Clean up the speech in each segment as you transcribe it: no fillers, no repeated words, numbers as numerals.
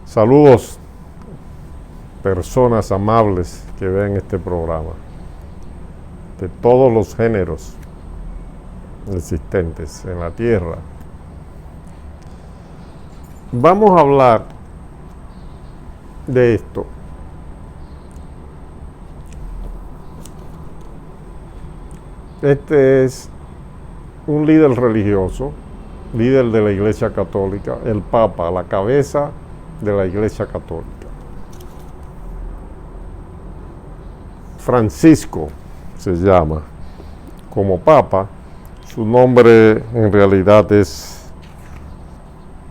Saludos, personas amables que ven este programa, de todos los géneros existentes en la tierra. Vamos a hablar de esto. Este es un líder religioso, líder de la Iglesia Católica, el Papa, la cabeza de la Iglesia Católica. Francisco se llama como Papa. Su nombre en realidad es,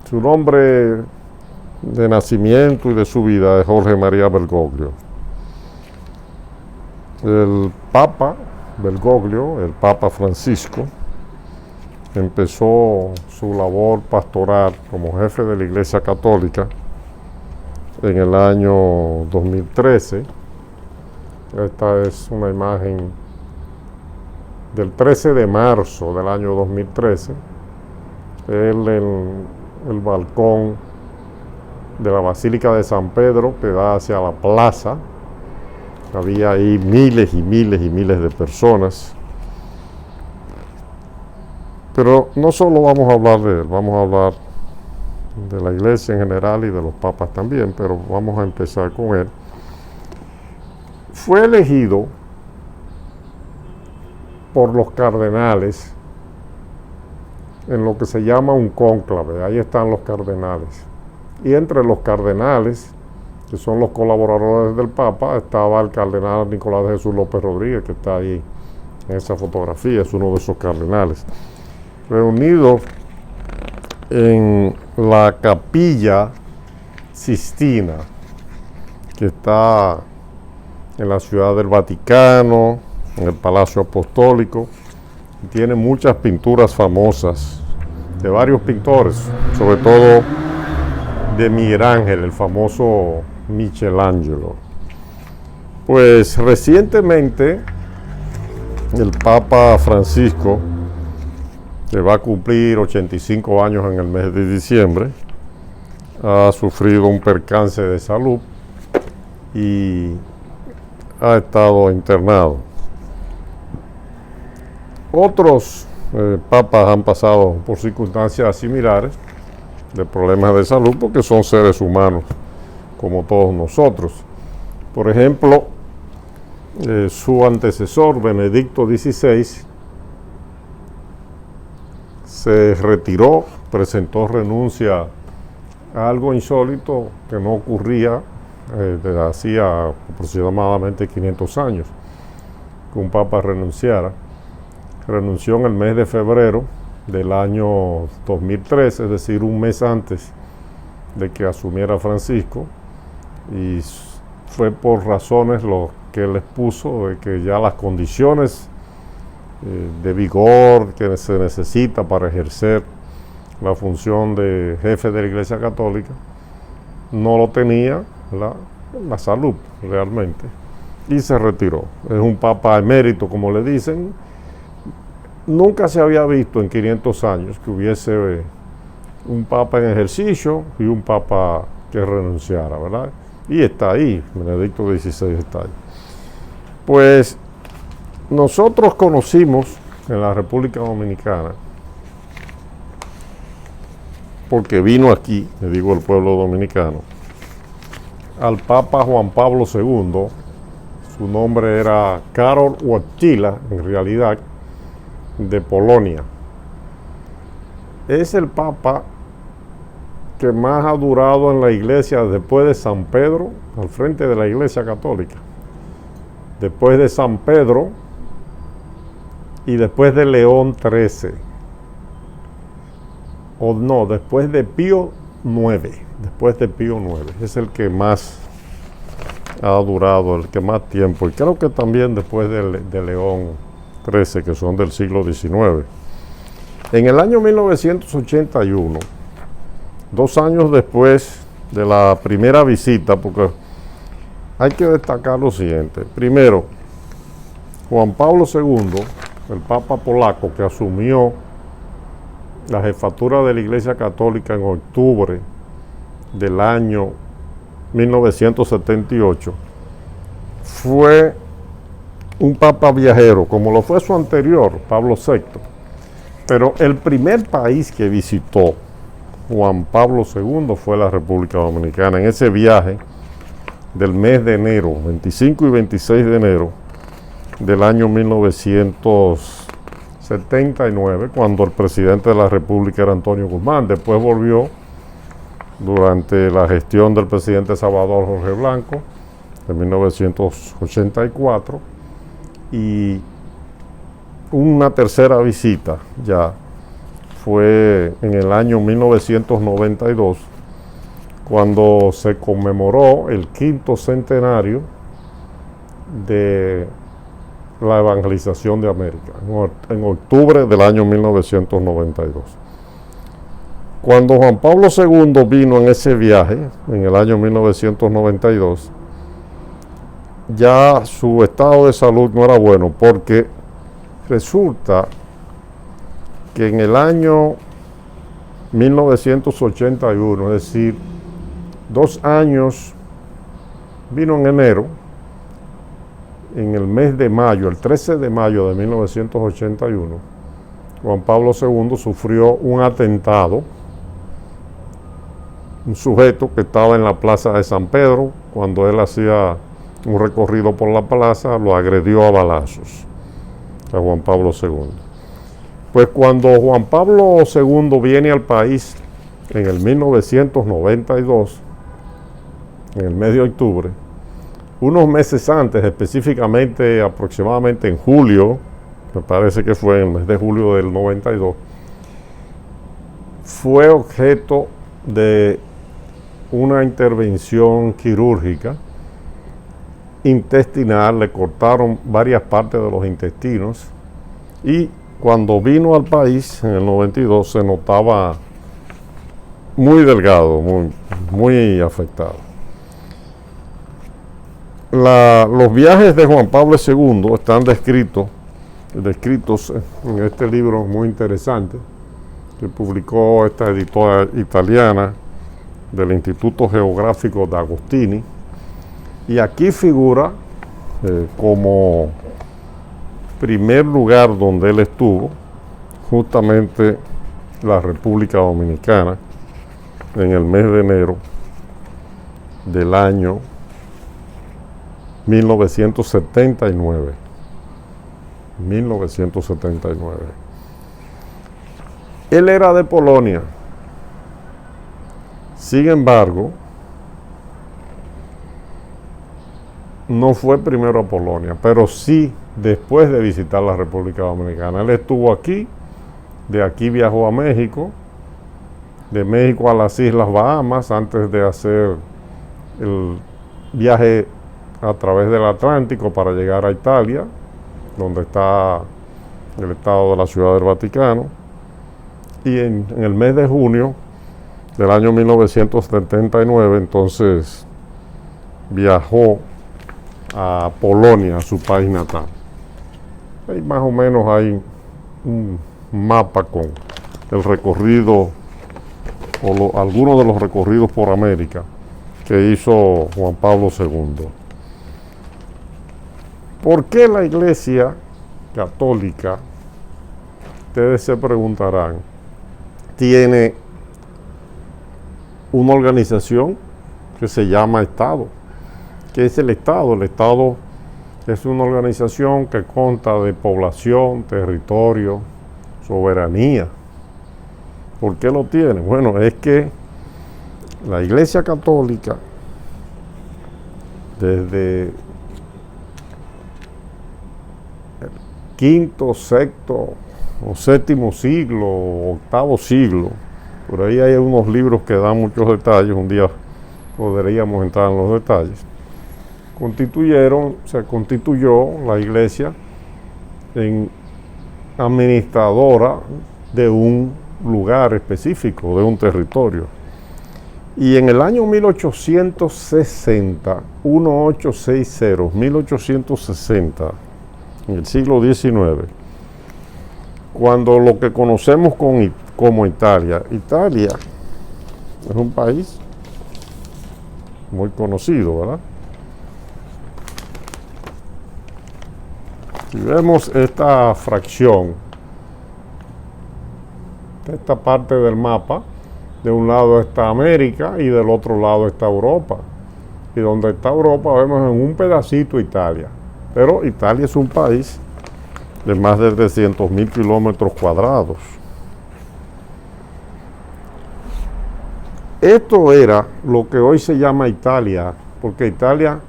su nombre de nacimiento y de su vida es Jorge María Bergoglio. El Papa Bergoglio, el Papa Francisco, empezó su labor pastoral como jefe de la Iglesia Católica en el año 2013. Esta es una imagen del 13 de marzo del año 2013. Él en el balcón de la Basílica de San Pedro, que da hacia la plaza. Había ahí miles y miles y miles de personas. Pero no solo vamos a hablar de él, vamos a hablar de la iglesia en general y de los papas también, pero vamos a empezar con él. Fue elegido por los cardenales en lo que se llama un cónclave. Ahí están los cardenales. Y entre los cardenales, que son los colaboradores del Papa, estaba el cardenal Nicolás de Jesús López Rodríguez, que está ahí en esa fotografía, es uno de esos cardenales. Reunidos en la Capilla Sistina, que está en la Ciudad del Vaticano, en el Palacio Apostólico. Tiene muchas pinturas famosas de varios pintores, sobre todo de Miguel Ángel, el famoso Michelangelo. Pues recientemente el Papa Francisco, que va a cumplir 85 años en el mes de diciembre, ha sufrido un percance de salud y ha estado internado. Otros papas han pasado por circunstancias similares de problemas de salud porque son seres humanos como todos nosotros. Por ejemplo, su antecesor, Benedicto XVI, se retiró, presentó renuncia a algo insólito que no ocurría desde hacía aproximadamente 500 años, que un papa renunciara. Renunció en el mes de febrero del año 2013, es decir, un mes antes de que asumiera Francisco, y fue por razones lo que él expuso, de que ya las condiciones de vigor que se necesita para ejercer la función de jefe de la Iglesia Católica no lo tenía la salud realmente, y se retiró. Es un papa emérito, como le dicen. Nunca se había visto en 500 años que hubiese un papa en ejercicio y un papa que renunciara, ¿verdad? Y está ahí, Benedicto XVI está ahí. Pues nosotros conocimos en la República Dominicana, porque vino aquí, le digo el pueblo dominicano, al Papa Juan Pablo II. Su nombre era Karol Wojtyła, en realidad, de Polonia. Es el Papa que más ha durado en la iglesia después de San Pedro, al frente de la Iglesia Católica. Después de San Pedro y después de León XIII. O no, después de Pío IX. Después de Pío IX. Es el que más ha durado, el que más tiempo. Y creo que también después de León XIII, que son del siglo XIX. En el año 1981, 2 años después de la primera visita, porque hay que destacar lo siguiente. Primero, Juan Pablo II, el Papa polaco que asumió la jefatura de la Iglesia Católica en octubre del año 1978, fue un papa viajero, como lo fue su anterior, Pablo VI. Pero el primer país que visitó Juan Pablo II fue la República Dominicana, en ese viaje del mes de enero, 25 y 26 de enero del año 1979, cuando el presidente de la República era Antonio Guzmán. Después volvió durante la gestión del presidente Salvador Jorge Blanco, en 1984, y una tercera visita ya fue en el año 1992, cuando se conmemoró el 5º centenario de la evangelización de América, en octubre del año 1992. Cuando Juan Pablo II vino en ese viaje, en el año 1992, ya su estado de salud no era bueno, porque resulta que en el año 1981, es decir, 2 años, vino en enero, en el mes de mayo, el 13 de mayo de 1981, Juan Pablo II sufrió un atentado. Un sujeto que estaba en la plaza de San Pedro, cuando él hacía un recorrido por la plaza, lo agredió a balazos a Juan Pablo II. Pues cuando Juan Pablo II viene al país en el 1992, en el mes de octubre, unos meses antes, específicamente aproximadamente en julio, me parece que fue en el mes de julio del 92, fue objeto de una intervención quirúrgica intestinal. Le cortaron varias partes de los intestinos y cuando vino al país en el 92 se notaba muy delgado, muy afectado. Los viajes de Juan Pablo II están descritos en este libro muy interesante que publicó esta editora italiana del Instituto Geográfico de Agostini, y aquí figura como primer lugar donde él estuvo justamente la República Dominicana en el mes de enero del año 1979. Él era de Polonia. Sin embargo, no fue primero a Polonia, pero sí después de visitar la República Dominicana. Él estuvo aquí, de aquí viajó a México, de México a las Islas Bahamas, antes de hacer el viaje a través del Atlántico para llegar a Italia, donde está el estado de la Ciudad del Vaticano. Y en el mes de junio del año 1979, entonces viajó a Polonia, a su país natal. Ahí más o menos hay un mapa con el recorrido, o algunos de los recorridos por América que hizo Juan Pablo II. ¿Por qué la Iglesia Católica, ustedes se preguntarán, tiene una organización que se llama Estado? ¿Qué es el Estado? El Estado es una organización que consta de población, territorio, soberanía. ¿Por qué lo tiene? Bueno, es que la Iglesia Católica, desde el quinto, sexto o séptimo siglo, octavo siglo, por ahí hay unos libros que dan muchos detalles, un día podríamos entrar en los detalles, se constituyó la Iglesia en administradora de un lugar específico, de un territorio. Y en el año 1860, en el siglo XIX, cuando lo que conocemos como Italia es un país muy conocido, ¿verdad? Si vemos esta fracción, esta parte del mapa, de un lado está América y del otro lado está Europa. Y donde está Europa vemos en un pedacito Italia. Pero Italia es un país de más de 300.000 kilómetros cuadrados. Esto era lo que hoy se llama Italia, porque Italia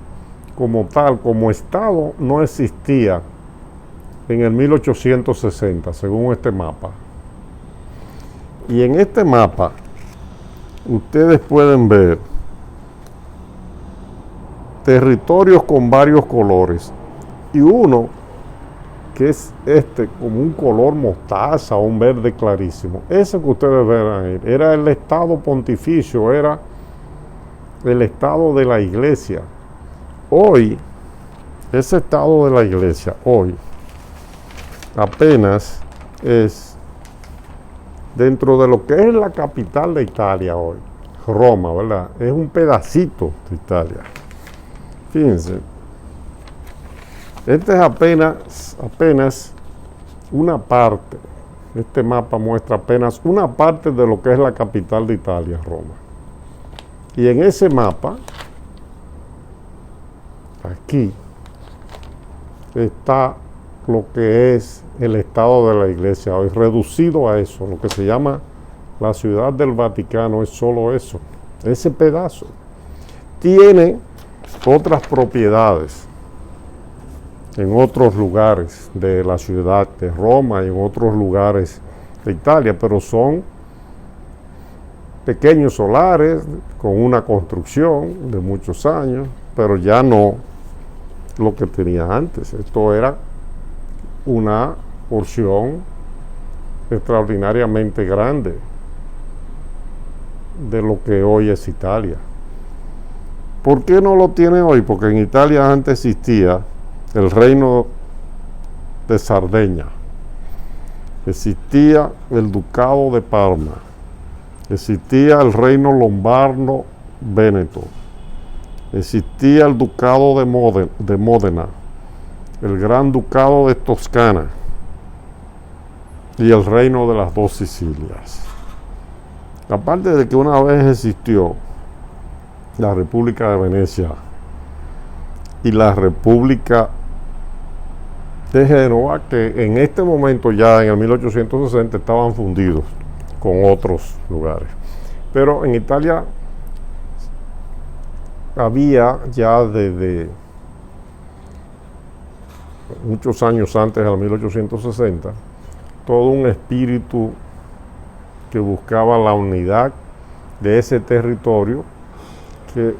como tal, como Estado, no existía en el 1860, según este mapa. Y en este mapa, ustedes pueden ver territorios con varios colores. Y uno, que es como un color mostaza o un verde clarísimo. Ese que ustedes ven ahí, era el Estado pontificio, era el Estado de la Iglesia. Hoy, ese Estado de la Iglesia, hoy, apenas es dentro de lo que es la capital de Italia hoy, Roma, ¿verdad? Es un pedacito de Italia. Fíjense, este es apenas una parte. Este mapa muestra apenas una parte de lo que es la capital de Italia, Roma. Y en ese mapa, aquí, está lo que es el Estado de la Iglesia hoy, reducido a eso. Lo que se llama la Ciudad del Vaticano es solo eso, ese pedazo. Tiene otras propiedades en otros lugares de la ciudad de Roma y en otros lugares de Italia, pero son pequeños solares con una construcción de muchos años, pero ya no lo que tenía antes. Esto era una porción extraordinariamente grande de lo que hoy es Italia. ¿Por qué no lo tiene hoy? Porque en Italia antes existía el reino de Cerdeña, existía el ducado de Parma, existía el reino lombardo-véneto, existía el ducado de Módena, el gran ducado de Toscana y el reino de las dos Sicilias. Aparte de que una vez existió la República de Venecia y la República de Génova, que en este momento ya en el 1860 estaban fundidos con otros lugares. Pero en Italia había ya desde muchos años antes del 1860 todo un espíritu que buscaba la unidad de ese territorio que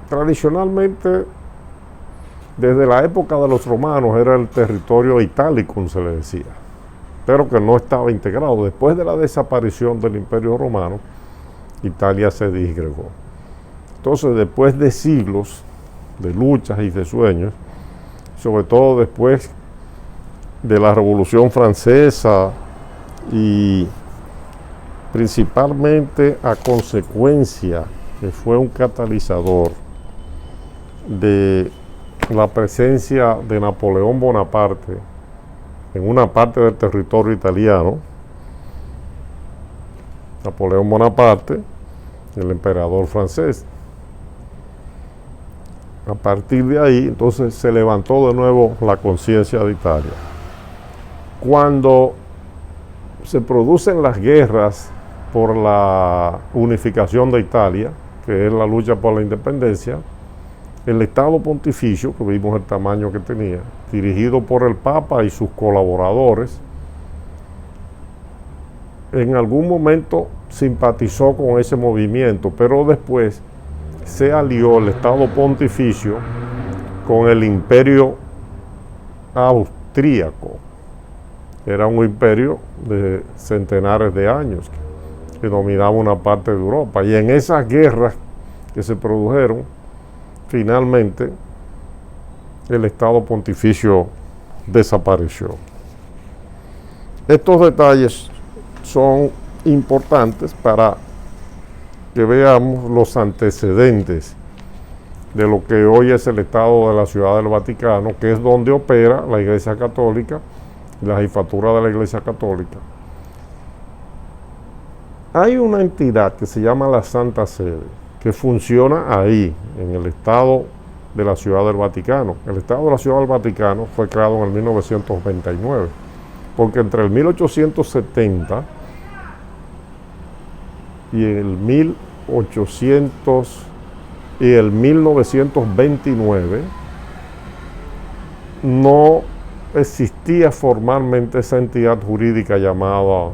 tradicionalmente desde la época de los romanos era el territorio italicum, se le decía, pero que no estaba integrado. Después de la desaparición del Imperio Romano, Italia se disgregó. Entonces, después de siglos de luchas y de sueños, sobre todo después de la Revolución Francesa y principalmente a consecuencia que fue un catalizador de la presencia de Napoleón Bonaparte en una parte del territorio italiano. Napoleón Bonaparte, el emperador francés. A partir de ahí, entonces, se levantó de nuevo la conciencia de Italia. Cuando se producen las guerras por la unificación de Italia, que es la lucha por la independencia, el Estado Pontificio, que vimos el tamaño que tenía, dirigido por el Papa y sus colaboradores, en algún momento simpatizó con ese movimiento, pero después se alió el Estado Pontificio con el Imperio Austríaco. Era un imperio de centenares de años que dominaba una parte de Europa. Y en esas guerras que se produjeron, finalmente el Estado Pontificio desapareció. Estos detalles son importantes para que veamos los antecedentes de lo que hoy es el Estado de la Ciudad del Vaticano, que es donde opera la Iglesia Católica, la jefatura de la Iglesia Católica. Hay una entidad que se llama la Santa Sede, que funciona ahí, en el Estado de la Ciudad del Vaticano. El Estado de la Ciudad del Vaticano fue creado en el 1929, porque entre el 1870 y el 1929 no existía formalmente esa entidad jurídica llamada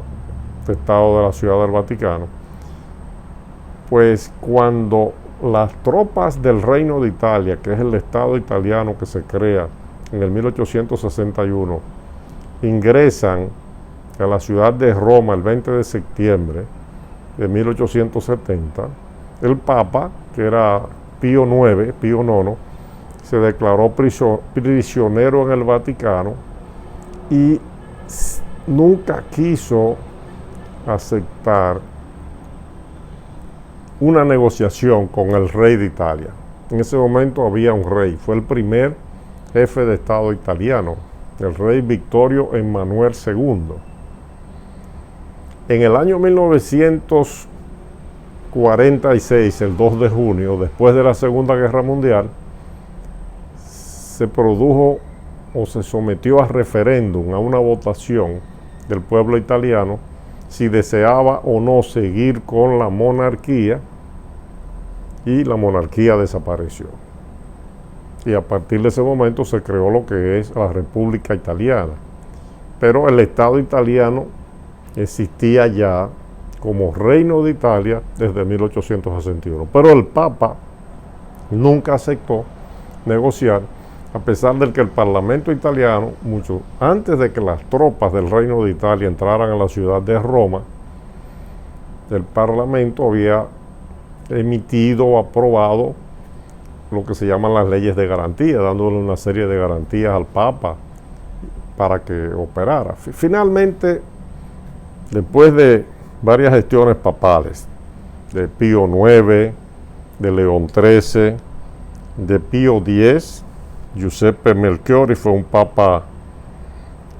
Estado de la Ciudad del Vaticano. Pues cuando las tropas del Reino de Italia, que es el Estado italiano que se crea en el 1861, ingresan a la ciudad de Roma el 20 de septiembre de 1870, el Papa, que era Pío IX, se declaró prisionero en el Vaticano y nunca quiso aceptar una negociación con el rey de Italia. En ese momento había un rey, fue el primer jefe de Estado italiano, el rey Vittorio Emanuele II. En el año 1946, el 2 de junio, después de la Segunda Guerra Mundial, se produjo o se sometió a referéndum, a una votación del pueblo italiano, si deseaba o no seguir con la monarquía, y la monarquía desapareció. Y a partir de ese momento se creó lo que es la República Italiana. Pero el Estado italiano existía ya como Reino de Italia desde 1861. Pero el Papa nunca aceptó negociar, a pesar de que el Parlamento italiano, mucho antes de que las tropas del Reino de Italia entraran a la ciudad de Roma, el Parlamento había emitido o aprobado lo que se llaman las leyes de garantía, dándole una serie de garantías al Papa para que operara. Finalmente, después de varias gestiones papales, de Pío IX, de León XIII, de Pío X, Giuseppe Melchiori fue un papa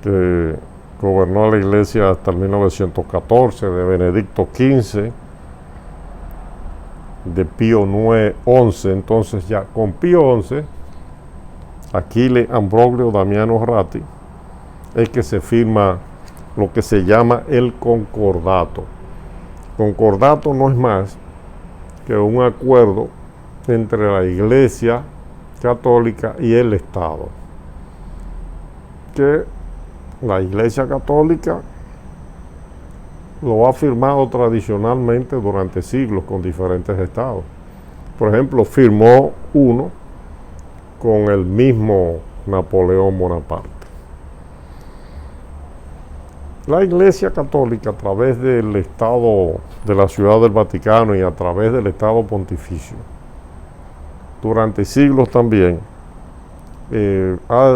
que gobernó la iglesia hasta el 1914, de Benedicto XV, de Pío XI. Entonces ya con Pío XI, Achille Ambrogio Damiano Ratti, es que se firma lo que se llama el concordato. Concordato no es más que un acuerdo entre la Iglesia Católica y el Estado, que la Iglesia Católica lo ha firmado tradicionalmente durante siglos con diferentes estados. Por ejemplo, firmó uno con el mismo Napoleón Bonaparte. La Iglesia Católica, a través del Estado de la Ciudad del Vaticano y a través del Estado Pontificio, durante siglos también,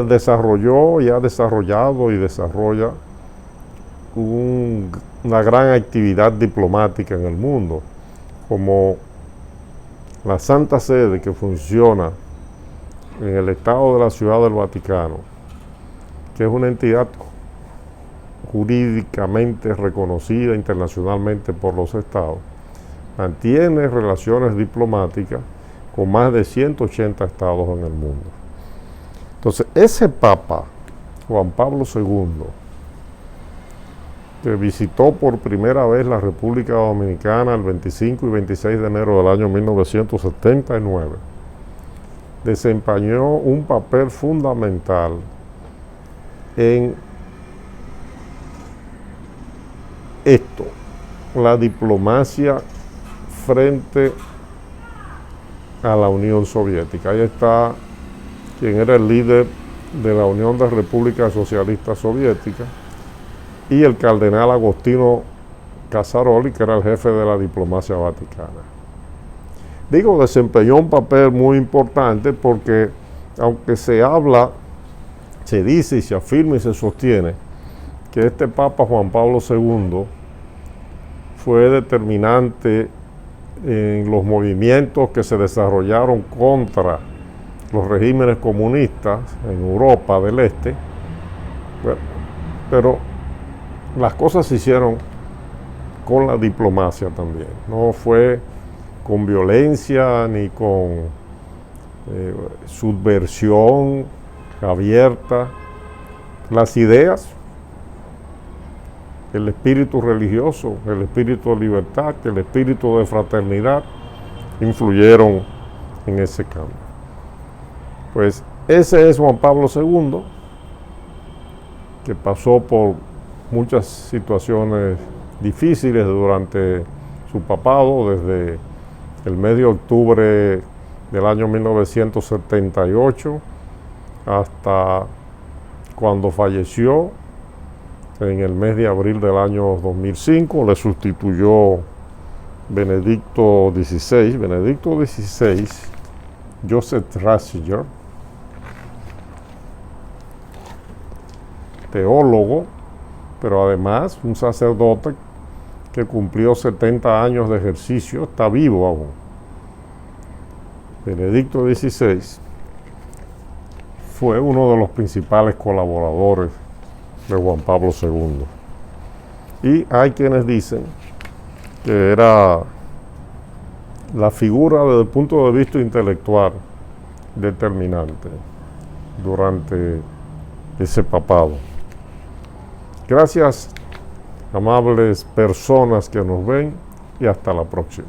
desarrolló y ha desarrollado y desarrolla una gran actividad diplomática en el mundo, como la Santa Sede, que funciona en el Estado de la Ciudad del Vaticano, que es una entidad jurídicamente reconocida internacionalmente por los estados, mantiene relaciones diplomáticas con más de 180 estados en el mundo. Entonces, ese Papa, Juan Pablo II, que visitó por primera vez la República Dominicana el 25 y 26 de enero del año 1979, desempeñó un papel fundamental en esto, la diplomacia frente a la Unión Soviética. Ahí está quien era el líder de la Unión de Repúblicas Socialistas Soviéticas y el cardenal Agostino Casaroli, que era el jefe de la diplomacia vaticana. Digo, desempeñó un papel muy importante porque, aunque se habla, se dice y se afirma y se sostiene que este Papa Juan Pablo II fue determinante en los movimientos que se desarrollaron contra los regímenes comunistas en Europa del Este, pero las cosas se hicieron con la diplomacia también. No fue con violencia ni con subversión abierta. Las ideas, el espíritu religioso, el espíritu de libertad, el espíritu de fraternidad influyeron en ese cambio. Pues ese es Juan Pablo II, que pasó por muchas situaciones difíciles durante su papado, desde el mes de octubre del año 1978 hasta cuando falleció en el mes de abril del año 2005. Le sustituyó Benedicto XVI, Joseph Ratzinger, teólogo, pero además un sacerdote que cumplió 70 años de ejercicio, está vivo aún. Benedicto XVI fue uno de los principales colaboradores de Juan Pablo II. Y hay quienes dicen que era la figura desde el punto de vista intelectual determinante durante ese papado. Gracias, amables personas que nos ven, y hasta la próxima.